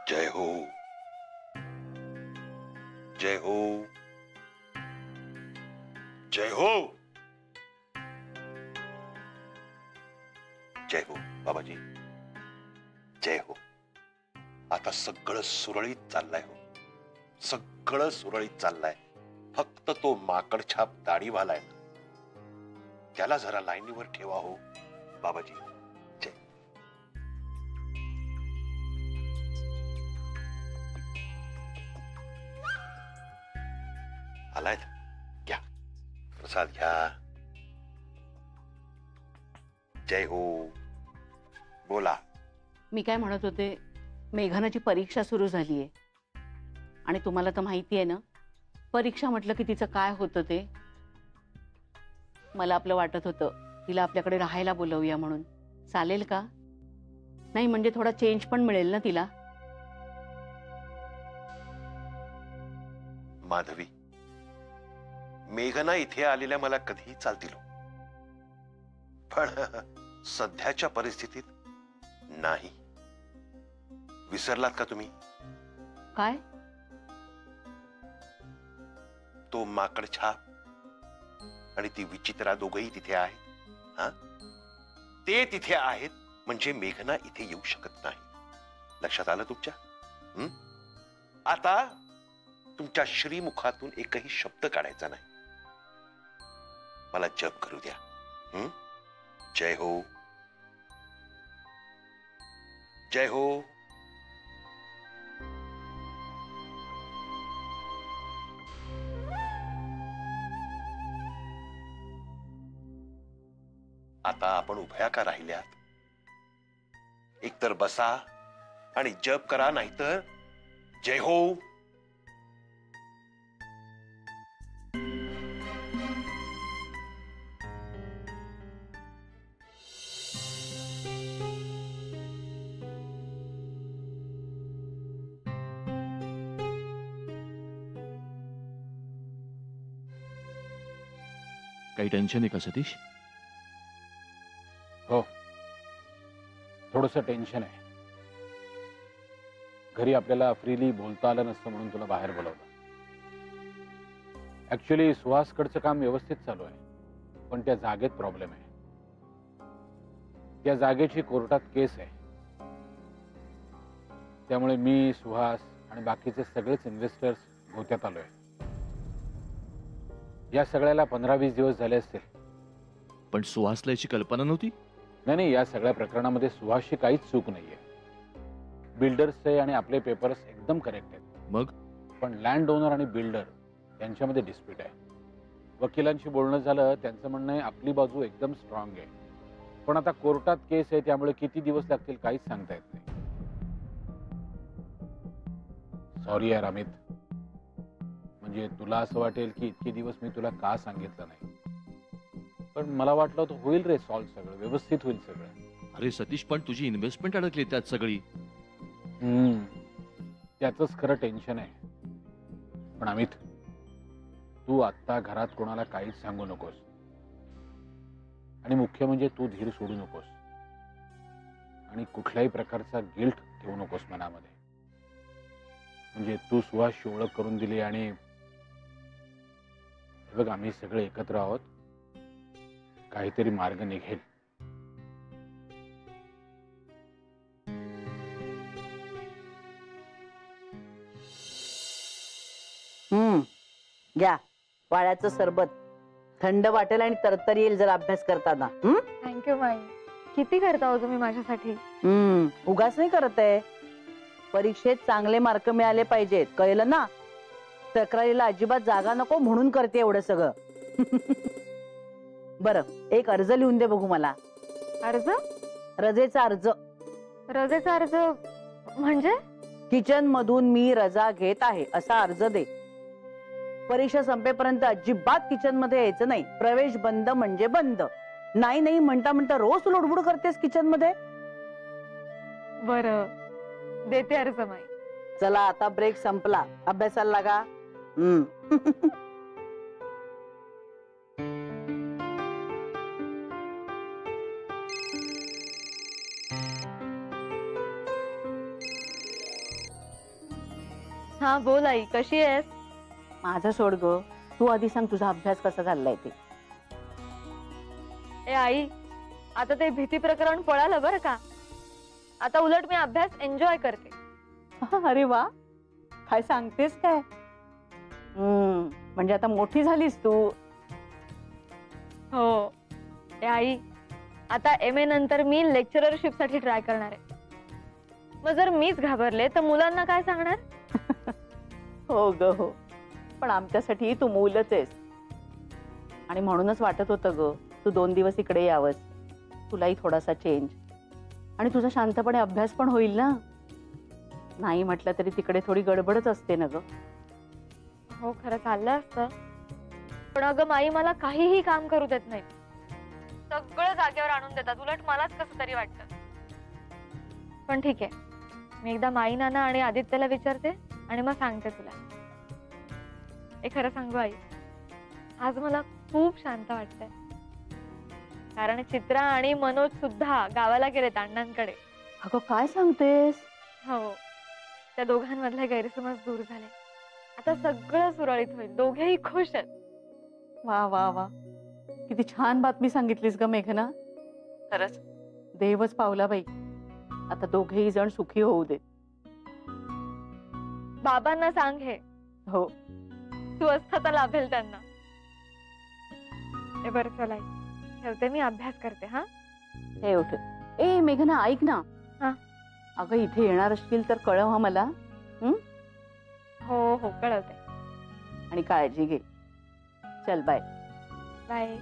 जय हो, जय हो, जय हो, जय हो बाबाजी, जय हो. आता सगळं सुरळीत चाललंय हो, सगळं सुरळीत चाललंय. फक्त तो माकडछाप दाढीवालाय ना, त्याला जरा लाईनीवर ठेवा हो बाबाजी. जय. आलाय घ्या प्रसाद घ्या. जय हो. बोला. मी काय म्हणत होते, मेघनाची परीक्षा सुरू झालीये आणि तुम्हाला तर माहिती आहे ना, परीक्षा म्हटलं की तिचं काय होतं ते. मला आपलं वाटत होतं तिला आपल्याकडे राहायला बोलवूया म्हणून. चालेल का? नाही म्हणजे थोडा चेंज पण मिळेल ना तिला. माधवी, मेघना इथे आलेल्या मला कधीही चालतील, पण सध्याच्या परिस्थितीत नाही. विसरलात का तुम्ही? काय? तो माकडछाप आणि ती विचित्रा दोघही तिथे आहेत. हा, ते तिथे आहेत म्हणजे मेघना इथे येऊ शकत नाही. लक्षात आलं तुमच्या? आता तुमच्या श्रीमुखातून एकही शब्द काढायचा नाही. मला जप करू द्या. जय हो, जय हो. आता आपण उभ्या का राहिल्यात? एकतर बसा आणि जप करा, नाहीतर जय हो. काही टेन्शन आहे का सतीश? हो, थोडंसं टेन्शन आहे. घरी आपल्याला फ्रीली बोलता आलं नसतं म्हणून तुला बाहेर बोलवलं. ऍक्च्युली सुहासकडचं काम व्यवस्थित चालू आहे, पण त्या जागेत प्रॉब्लेम आहे. त्या जागेची कोर्टात केस आहे. त्यामुळे मी, सुहास आणि बाकीचे सगळेच इन्व्हेस्टर्स गोत्यात आलोय. या सगळ्याला 15-20 दिवस झाले असतील. पण सुहासला याची कल्पना नव्हती? नाही, या सगळ्या प्रकरणामध्ये सुहासची काहीच चूक नाहीये. बिल्डर्सचे आणि आपले पेपर्स एकदम करेक्ट आहेत. मग पण लँड ओनर आणि बिल्डर यांच्यामध्ये डिस्प्यूट आहे. वकिलांशी बोलणं झालं, त्यांचं म्हणणं आहे आपली बाजू एकदम स्ट्रॉंग आहे, पण आता कोर्टात केस आहे, त्यामुळे किती दिवस लागतील काहीच सांगता येत नाही. सॉरी यार अमित, म्हणजे तुला असं वाटेल की इतके दिवस मी तुला का सांगितलं नाही, पण मला वाटलं होतं होईल रे सॉल्व्ह, सगळं व्यवस्थित होईल सगळं. अरे सतीश, पण तुझी इन्व्हेस्टमेंट अडकली त्यात सगळी. त्याचंच खरं टेन्शन आहे. पण अमित, तू आत्ता घरात कोणाला काहीच सांगू नकोस, आणि मुख्य म्हणजे तू धीर सोडू नकोस आणि कुठल्याही प्रकारचा गिल्ट ठेवू नकोस मनामध्ये. म्हणजे तू सुहासची ओळख करून दिली आणि बघ, आम्ही सगळे एकत्र आहोत, काहीतरी मार्ग निघेल. घ्या वाळ्याचं सरबत, थंड वाटेल आणि तरतर येईल जर अभ्यास करताना. थँक्यू माई. किती करता हो तुम्ही माझ्यासाठी? उगाच नाही करत आहे, परीक्षेत चांगले मार्क मिळाले पाहिजेत, कळलं ना. तक्रारीला अजिबात जागा नको म्हणून करते एवढं सगळं. बरं, एक अर्ज लिहून दे बघू मला. अर्ज? रजेचा अर्ज. रजेचा अर्ज म्हणजे? किचन मधून मी रजा घेत आहे असा अर्ज दे. परीक्षा संपेपर्यंत अजिबात किचन मध्ये यायचं नाही. प्रवेश बंद म्हणजे बंद. नाही नाही म्हणता म्हणता रोज लोडबुड करतेस किचन मध्ये. बरं, देते अर्ज माई. चला आता ब्रेक संपला, अभ्यासाला लागा. हा बोल आई, कशी आहेस? माझं सोड ग, तू आधी सांग तुझा अभ्यास कसा चाललाय ते. ए आई, आता ते भीती प्रकरण पळालं बरं का. आता उलट मी अभ्यास एन्जॉय करते. अरे वा, काय सांगतेस काय? म्हणजे आता मोठी झालीस तू. हो. ए आई, आता MA नंतर मी लेक्चररशिप साठी ट्राय करणार आहे. मग जर मीच घाबरले तर मुलांना काय सांगणार? हो ग हो, पण आमच्यासाठी तू मूलच आहेस. आणि म्हणूनच वाटत होतं ग, तू 2 दिवस इकडे यावंस. तुलाही थोडासा चेंज, आणि तुझा शांतपणे अभ्यास पण होईल ना. नाही म्हटलं तरी तिकडे थोडी गडबडच असते ना ग. हो, खरं चाललं असतं, पण अगं माई मला काहीही काम करू देत नाही. सगळं जागेवर आणून देतात. उलट मलाच कसं तरी वाटतं. पण ठीक आहे, मी एकदा माई, नाना आणि आदित्यला विचारते आणि मग सांगते तुला. हे खरं सांगू आई, आज मला खूप शांत वाटतंय. कारण चित्रा आणि मनोज सुद्धा गावाला गेलेत अण्णांकडे. अगं काय सांगतेस? हो, त्या दोघांमधले गैरसमज दूर झाले. आता सगळं सुरळीत होईल. दोघेही खुश आहेत. वा वा वा, किती छान बातमी सांगितलीस ग मेघना. खरंच देवच पावला बाई. आता दोघेही जण सुखी होऊ दे. बाबांना सांग हे. हो. स्वस्थता लाभेल त्यांना. ए बरं चला आई, ठेवते मी, अभ्यास करते. हा हे उठ. ए मेघना ऐक ना. हा. अगं इथे येणार असतील तर कळव हा मला. हो हो, कळवते. आणि काळजी घे. चल बाय. बाय.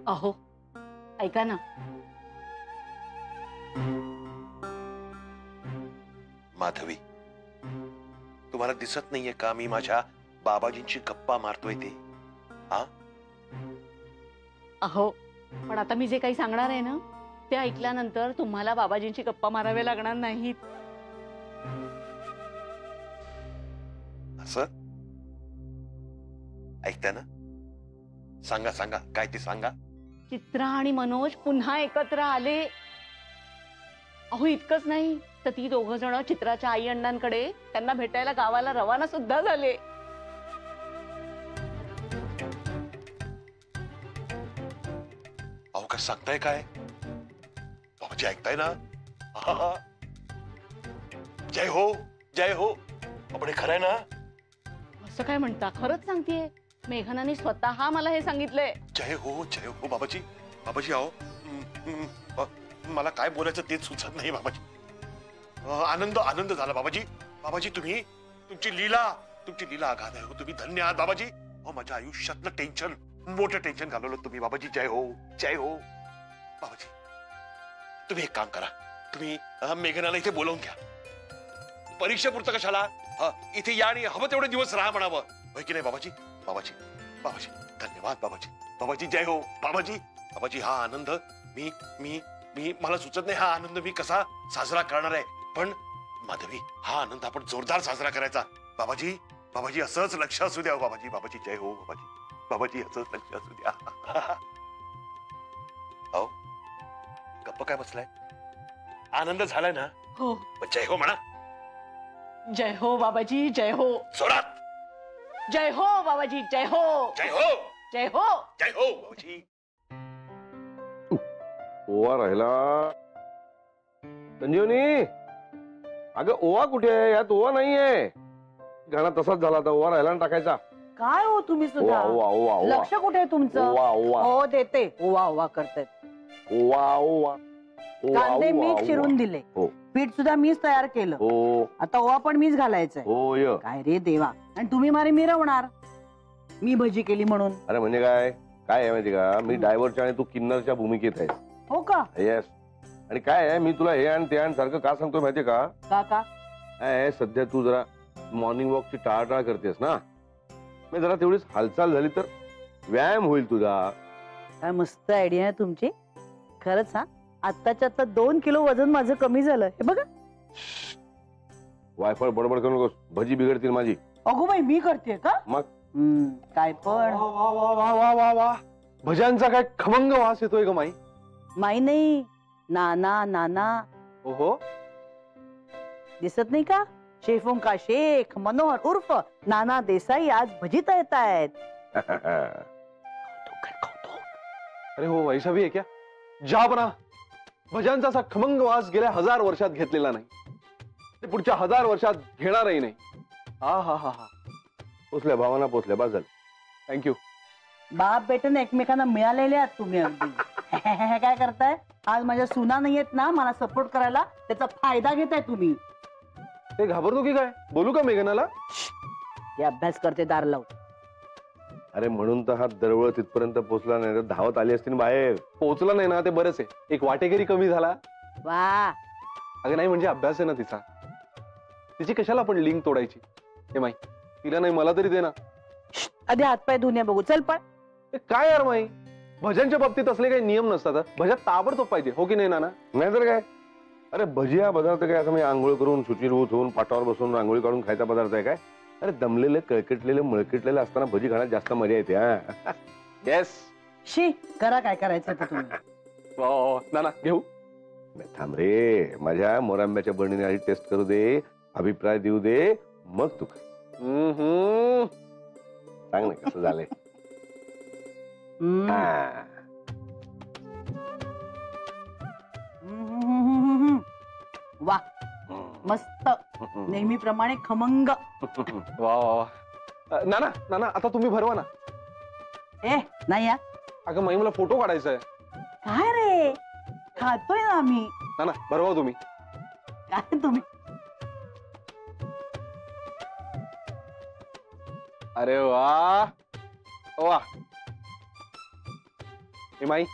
अहो ऐका ना. माधवी, तुम्हाला दिसत नाहीये का मी माझ्या बाबाजींची गप्पा मारतोय ते? हा, अहो पण आता मी जे काही सांगणार आहे ना, ते ऐकल्यानंतर तुम्हाला बाबाजींची गप्पा मारावे लागणार नाहीत. असं ऐकताय ना? सांगा सांगा, काय ते सांगा. चित्रा आणि मनोज पुन्हा एकत्र आले. अहो इतकंच नाही तर ती दोघं जण चित्राच्या आई अण्णांकडे त्यांना भेटायला गावाला रवाना सुद्धा झाले. अहो काय सांगताय काय? बाबाजी ऐकताय ना? हा. जय हो, जय हो. आपण हे खरंय ना? असं काय म्हणता? खरंच सांगतेय. मेघनाने स्वतः मला हे सांगितलंय. जय हो बाबाजी. बाबाजी अहो, मला काय बोलायचं तेच सुचत नाही बाबाजी. आनंद आनंद झाला बाबाजी. बाबाजी तुमची लीला अगाध आहे. तुम्ही धन्य आहात बाबाजी. अहो माझ्या आयुष्यातलं टेन्शन, मोठं टेन्शन घालवलं तुम्ही बाबाजी. जय हो, जय हो. बाबाजी तुम्ही एक काम करा, तुम्ही मेघनाला इथे बोलावून घ्या. परीक्षेपुरतं कशाला, इथे या आणि हवं तेवढे दिवस राहा म्हणावं, होय की नाही बाबाजी? बाबाजी बाबाजी धन्यवाद बाबाजी. बाबाजी जय हो. बाबाजी बाबाजी हा आनंद मी मला सुचत नाही, हा आनंद मी कसा साजरा करणार आहे. पण माधवी, हा आनंद आपण जोरदार साजरा करायचा. बाबाजी बाबाजी असंच लक्ष असू द्या बाबाजी. बाबाजी जय हो. बाबाजी बाबाजी असंच लक्ष असू द्या. अहो गप्प काय बसलाय? आनंद झालाय ना? हो. जय हो म्हणा. जय हो बाबाजी, जय हो. जोरात जय हो बाबाजी, जय हो. जय हो, जय हो. जय हो बाबाजी. ओवा राहिला. संजीवनी, अगं ओवा कुठे आहे? यात ओवा नाहीये. गाणा तसाच झाला, आता ओवा राहिला ना टाकायचा. काय हो तुम्ही सुद्धा? ओवा ओवा ओवा. लक्ष कुठे आहे तुमचं? ओवा ओवा. हो देते. ओवा ओवा करतायत. ओवा ओवा. कांदे मीच चिरून दिले. हो. पीठ सुद्धा मीच तयार केलं. हो. आता ओवा पण मीच घालायचंय. हो य. काय रे देवा, आणि तुम्ही मारे मिरवणार. मी भजी केली म्हणून. अरे म्हणजे काय काय आहे माहिती का, मी ड्रायव्हरच्या आणि तू किन्नरच्या भूमिकेत आहे. हो का? येस. आणि काय आहे, मी तुला हे आणि ते आणि सारखं का सांगतोय माहितीये का? काका काय सध्या तू जरा मॉर्निंग वॉकची टाळाटाळ करतेस ना, मी जरा तेवढीच हालचाल झाली तर व्यायाम होईल तुझा. काय मस्त आयडिया आहे तुमची. खरंच हा. आत्ताच्या आता 2 किलो वजन माझं कमी झालं हे बघा. वायफळ बडबड करू नकोस, भजी बिघडतील माझी. अगो बाई मी करते का? मग काय पण वा वा वा वा वा वा वा, भज्यांचा काय खमंग वास येतोय ग माई. माई नाही, नाना नाना. ओहो, दिसत नाही का? शेफों का शेख मनोहर उर्फ नाना देसाई आज भजी तळत आहेत. अरे हो, ऐसा भी है क्या? जहापना, भज्यांचा असा खमंग वास गेल्या 1000 वर्षात घेतलेला नाही, ते पुढच्या 1000 वर्षात घेणारही नाही. हा हा हा हा, पोचल्या भावांना, पोचल्या बस झालं. थँक्यू. बाप बेटन एकमेकांना मिळालेले आहात तुम्ही अगदी. काय करताय आज? माझ्या सुना नाहीयेत ना मला सपोर्ट करायला, त्याचा फायदा घेताय तुम्ही. ते घाबरतो की काय? बोलू का मेघनाला? हे अभ्यास करते दार लावून. अरे म्हणून तर हा दरवळ तिथपर्यंत पोहोचला नाही तर धावत आली असती ना बाहेर. पोहोचला नाही ना ते बरंच आहे, एक वाटेकरी कमी झाला. वा, अगं नाही म्हणजे अभ्यास आहे ना तिचा, तिची कशाला आपण लिंक तोडायची. हे माई, तिला नाही मला तरी दे ना. आधी हातपाय धुण्या बघू. चल पण. ए, काय यार माई, भज्यांच्या बाबतीत असले काही नियम नसतात. भज्या ताबडतोब पाहिजे, हो की नाही नाना? नाहीतर काय. अरे भजी हा पदार्थ काय असं मी आंघोळ करून शुचिर्भूत होऊन पाटावर बसून रांगोळी काढून खायचा पदार्थ आहे काय? अरे दमलेले कळकटलेले मळकटलेले असताना भजी खाण्यात जास्त मजा येते. हा येस. शी करा काय करायचं ते तुम्ही. नाना घेऊ. थांब रे, माझ्या मोरांब्याच्या बरणीने आधी टेस्ट करू दे, अभिप्राय देऊ दे, मग तू खा. सांग ना कसं झालंय. हा. वा, मस्त, नेहमीप्रमाणे खमंग. वा वा. नाना नाना आता तुम्ही भरवा ना. ए नाही या. अगं माई मला फोटो काढायचा आहे. काय रे, खातोय ना आम्ही. नाना भरवा तुम्ही. काय तुम्ही? अरे वा वा. ए माई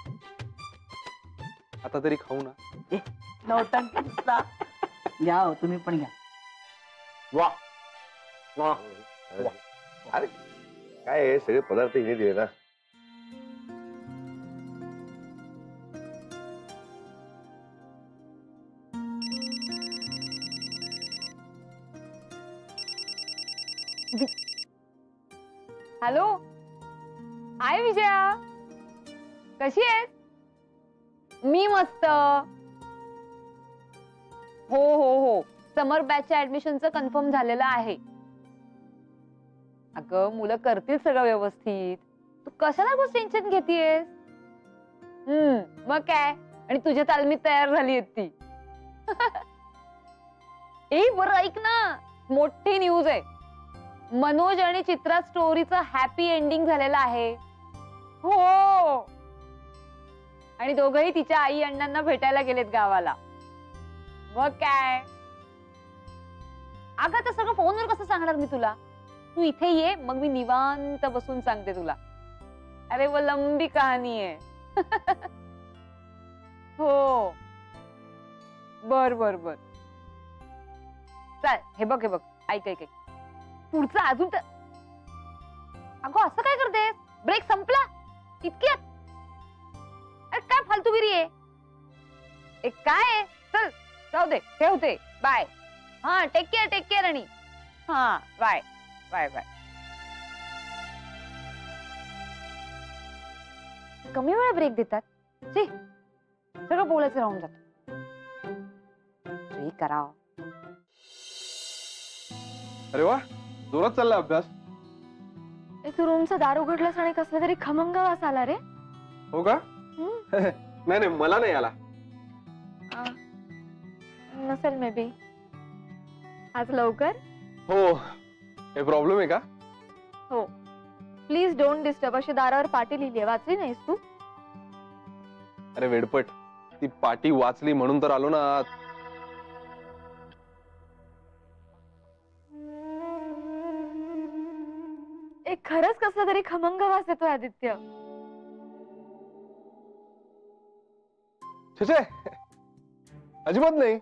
आता तरी खाऊ ना. नौटंकी दिसता. घ्या हो, तुम्ही पण घ्या. वा वा. अरे काय आहे, सगळे पदार्थ हिने दिले ना. हॅलो, हाय विजया, कशी आहेस? मी मस्त. हो हो हो, समर बॅचच्या ऍडमिशनचं कन्फर्म झालेलं आहे. अगं मुलं करतील सगळं व्यवस्थित, तू कशाला बस टेन्शन घेतीयस? मग काय, आणि तुझ्या तालमीत तयार झाली आहेत ती. ए बरं ऐक ना, मोठी न्यूज आहे. मनोज आणि चित्रा स्टोरीचं हॅपी एंडिंग झालेलं आहे. हो, आणि दोघंही तिच्या आई अण्णांना भेटायला गेलेत गावाला. मग काय, अगं आता सगळं फोनवर कसं सांगणार मी तुला? तू इथे ये, मग मी निवांत बसून सांगते तुला. अरे वो लंबी कहाणी आहे. हो, बर बर बर. चल हे बघ ऐक ऐक ऐक, पुढचं अजून तर. अगं असं काय करतेस? ब्रेक संपला इतक्यात? अरे काय फालतूगिरी आहे. एक काय आहे? चल जाऊ दे, ठेवते. बाय. हा टेक केअर आणि हा बाय बाय बाय. कमी वेळा ब्रेक देतात. सगळं बोलायचं राहून जात. करा. अरे वा, जोरात चालला अभ्यास. तू रूमचं दार उघडलंस आणि कसला तरी खमंग वास आला रे. हो का? नाही नाही, मला नाही आला. नसेल मे बी. आज लवकर? हो, काही प्रॉब्लेम आहे का? हो, प्लीज डोंट डिस्टर्ब अशी दारावर पाटी लिहिली. वाचली नाहीस तू? अरे वेडपट, ती पाटी वाचली म्हणून तर आलो ना. एक खरंच कसला तरी खमंग वास येतोय आदित्य. छे अजिबात नाही.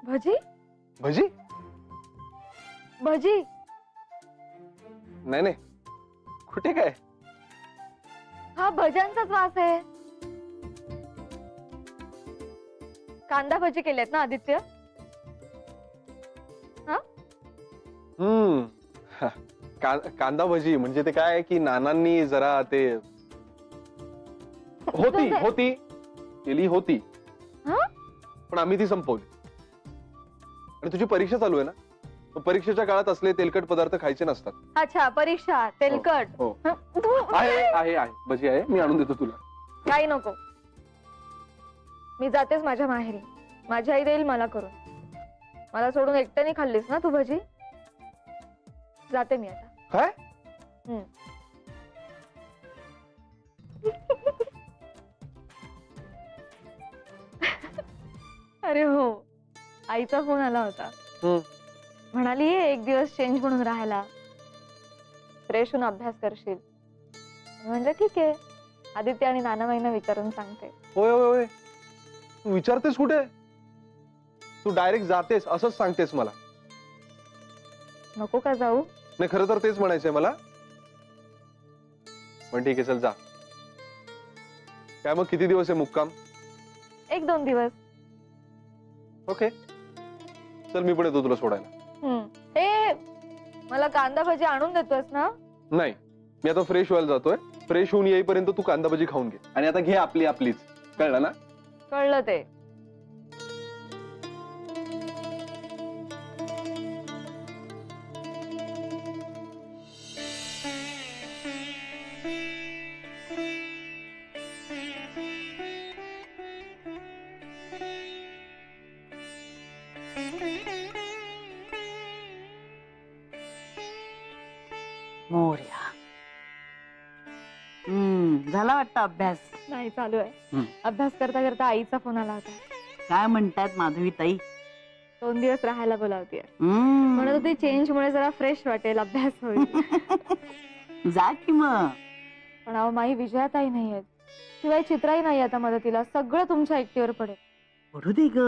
भजी भजी? भजी? नाही नाही, कुठे काय. हा भज्यांचाच वास आहे. कांदा भजी केलेत ना आदित्य? कांदा भजी म्हणजे ते काय की नानांनी जरा ते होती केली होती पण आम्ही ती संपवली. आणि तुझी परीक्षा चालू आहे ना, मग परीक्षेच्या काळात असले तेलकट पदार्थ खायचे नसतात. अच्छा, परीक्षा तेलकट. हो आहे भजी आहे, मी आणून देतो तुला. काही नको, मी जातेच माझ्या माहेरी. माझी आई देईल मला करून. मला सोडून एकट्याने खाल्लीस ना तू भजी. जाते मी आता. काय? अरे हो, आईचा फोन आला होता. म्हणाली एक दिवस चेंज म्हणून राहायला, फ्रेश होऊन अभ्यास करशील. म्हणजे ठीक आहे, आदित्य आणि नानाबाईंना विचारून सांगते. होय होय होय, तू विचारतेस कुठे? तू डायरेक्ट जातेस असंच सांगतेस मला. नको का जाऊ? नाही, खरं तर तेच म्हणायचंय मला. पण ठीक आहे, चल जा. काय मग किती दिवस आहे मुक्काम? 1-2 दिवस. ओके, चल मी पण येतो तुला सोडायला. हे मला कांदा भजी आणून देतोस ना? नाही, मी आता फ्रेश व्हायला जातोय. फ्रेश होऊन येईपर्यंत तू कांदा भजी खाऊन घे. आणि आता घे आपली आपलीच, कळलं ना? कळलं ते. मोर्या. झाला वाटतं अभ्यास? नाही, चालू आहे. अभ्यास करता करता आईचा फोन आला होता. काय म्हणतात माधवी ताई? 2 दिवस राहायला बोलावतीये. म्हणत होती चेंज मुळे जरा फ्रेश वाटेल, अभ्यास होईल. जा की मग. पण अहो माई, विजयाताई नाहीयेत, शिवाय चित्राही नाही आता मदतीला. सगळं तुमच्या एकटीवर पडेल. पडू दे ग.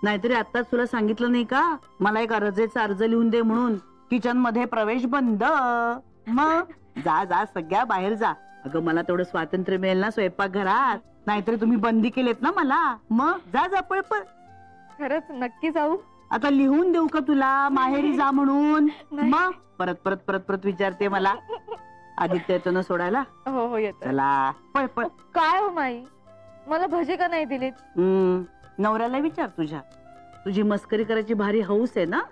नाहीतरी आताच तुला सांगितलं नाही का, मला एक रजेचा अर्ज लिहून दे म्हणून. किचन मध्ये प्रवेश बंद. मग जा जा, सगळ्या बाहेर जा. अगं मला तेवढं स्वातंत्र्य मिळेल ना स्वयंपाकघरात. नाहीतरी तुम्ही बंदी केलेत ना मला. मग जा जा, पळपळ. खरंच नक्की जाऊ? आता लिहून देऊ का तुला माहेरी जा म्हणून? मग परत परत परत परत विचारते मला. आदित्य येतो ना सोडायला? हो हो, येतो. चला पळपळ. काय हो माई, मला भजी का नाही दिलीत? नवऱ्याला विचार तुझ्या. तुझी मस्करी करायची भारी हौस आहे ना.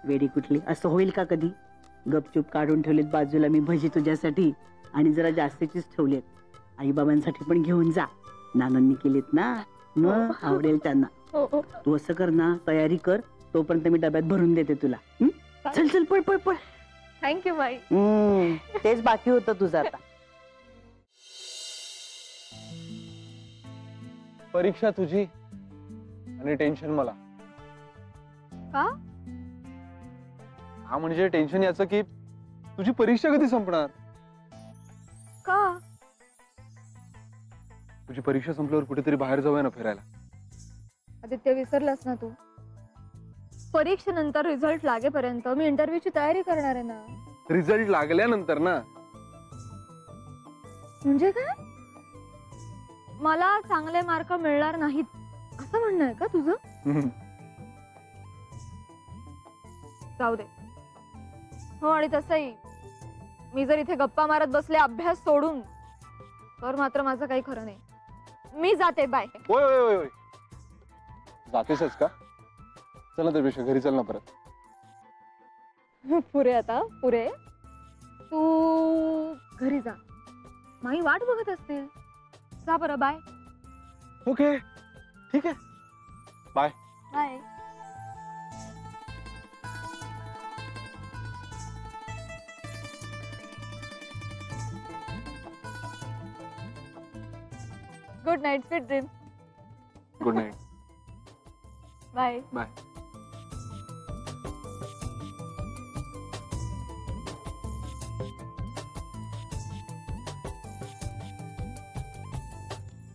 वेडी कुठली. असं होईल का कधी? गपचूप काढून ठेवलेत बाजूला मी भजी तुझ्यासाठी. आणि जरा जास्तीचीच ठेवलेत. आई बाबांसाठी पण घेऊन जा. नानांनी केलीत ना, मग आवडेल त्यांना. तू असं कर ना, तयारी कर. तोपर्यंत मी डब्यात भरून देते तुला. चल चल, पळ पळ पळ. थँक्यू बाई. तेच बाकी होतं तुझं आता. परीक्षा तुझी आणि टेन्शन मला. का? हा म्हणजे टेन्शन याचं की तुझी परीक्षा कधी संपणार. का? तुझी परीक्षा संपल्यावर कुठेतरी बाहेर जाऊया ना फिरायला. आदित्य, विसरलास ना तू? परीक्षेनंतर रिझल्ट लागेपर्यंत मी इंटरव्ह्यूची तयारी करणार आहे ना. रिझल्ट लागल्यानंतर ना? म्हणजे काय? मला चांगले मार्क मिळणार नाहीत असं म्हणणं आहे का तुझं? जाऊ दे. हो, आणि तसंही मी जर इथे गप्पा मारत बसले अभ्यास सोडून, तर मात्र माझं काही खरं नाही. मी जाते, बाय. होय होय होय, जातेसच का? चला त्यापेक्षा घरी चल ना परत. पुरे आता पुरे. तू घरी जा, माई वाट बघत असतील. जा बरं, बाय. ओके, ठीक आहे, bye. Bye. Good night, sweet dream. Good night. Bye. Bye.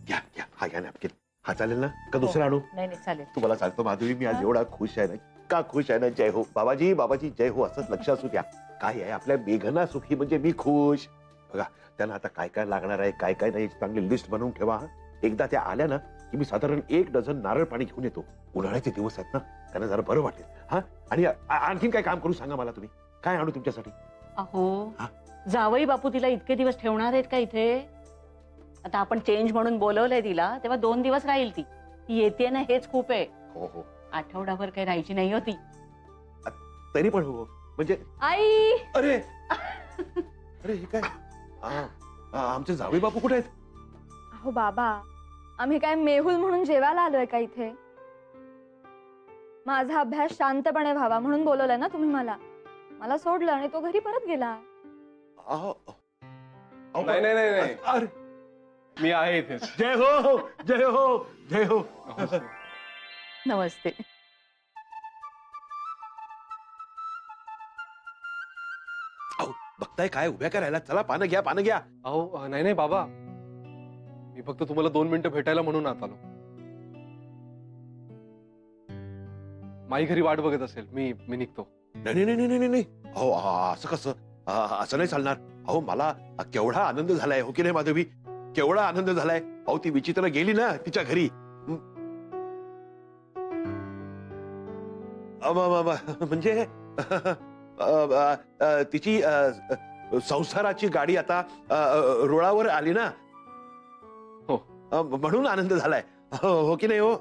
या या, हा या नॅपकिन. हा चालेल ना का दुसरा आणू? नाही नाही, चालेल. तुम्हाला सांगतो माधुरी, मी आज एवढा खुश आहे ना, का खुश आहे ना. जय हो बाबाजी, बाबाजी जय हो, असंच लक्ष असू द्या. काय आहे, आपल्या मेघना सुखी म्हणजे मी खुश. बघा त्यांना आता काय काय लागणार आहे काय काय नाही याची चांगली लिस्ट बनवून ठेवा हा. एकदा त्या आल्या ना की मी साधारण 1 डझन नारळ पाणी घेऊन येतो. उन्हाळ्याचे दिवस आहेत ना त्यांना जरा बरं वाटेल. हा आणि आणखीन काय काम करू सांगा मला तुम्ही. काय आणू तुमच्यासाठी? अहो हा? जावई बापू तिला इतके दिवस ठेवणार आहेत का इथे? आता आपण चेंज म्हणून बोलवलंय तिला, तेव्हा 2 दिवस राहील ती. ती येते ना हेच खूप आहे. हो हो आठवडाभर काही राहायची नाही होती. तरी पण हो म्हणजे आई अरे अरे हे काय आमचे जावई बापू कुठे आहेत? अहो बाबा, आम्ही काय मेहुल म्हणून जेवायला आलोय का इथे? माझा अभ्यास शांतपणे व्हावा म्हणून बोलवलंय ना तुम्ही मला. मला सोडलं आणि तो घरी परत गेला. अहो, अहो, नाही नाही नाही नाही. अरे मी आहे इथे. जय हो जय हो जय हो. नमस्ते. अहो बघताय काय उभ्या करायला? चला पानं घ्या पानं घ्या. अहो नाही नाही बाबा, मी फक्त तुम्हाला 2 मिनिटं भेटायला म्हणून आत आलो. माई घरी वाट बघत असेल, मी निघतो. नाही नाही नाही नाही नाही. अहो असं कसं? असं नाही चालणार. अहो मला केवढा आनंद झालाय हो की नाही माधवी? केवढा आनंद झालाय. अहो ती विचित्र गेली ना तिच्या घरी म्हणजे तिची संसाराची गाडी आता रुळावर आली ना. हो. म्हणून आनंद झालाय हो की नाही हो?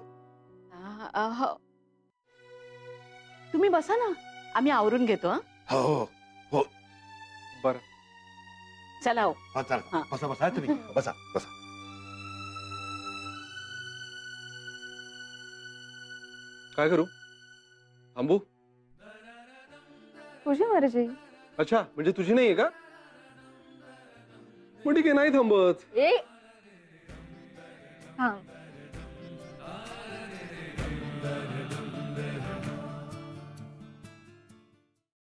तुम्ही बसा ना, आम्ही आवरून घेतो. हो हो बरं. चला हो. हा चला बसा बसा तुम्ही बसा बसा. काय करू? थांबू? तुझी मर्जी. अच्छा, म्हणजे तुझी नाहीये का? मग ठीक आहे, नाही थांबत. थांब.